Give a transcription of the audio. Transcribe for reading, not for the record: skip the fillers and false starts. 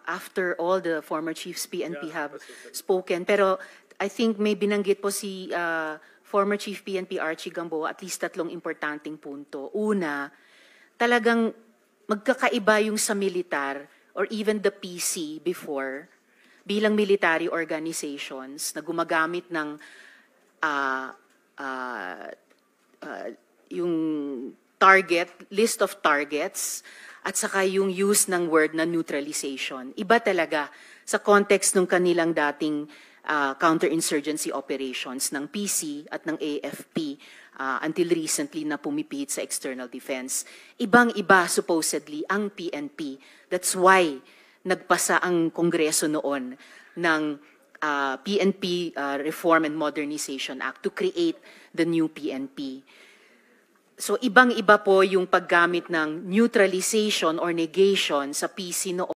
after all the former chiefs PNP have spoken. Pero I think may binanggit po si former Chief PNP Archie Gamboa at least 3 importanteng punto. Una, talagang magkakaiba yung sa militar or even the PC before bilang military organizations na gumagamit ng yung list of targets at saka yung use ng word na neutralization. Iba talaga sa context ng kanilang dating counterinsurgency operations ng PC at ng AFP until recently na pumipihit sa external defense. Ibang-iba supposedly ang PNP. That's why nagpasa ang Kongreso noon ng PNP Reform and Modernization Act to create the new PNP. So ibang-iba po yung paggamit ng neutralization or negation sa PC noon.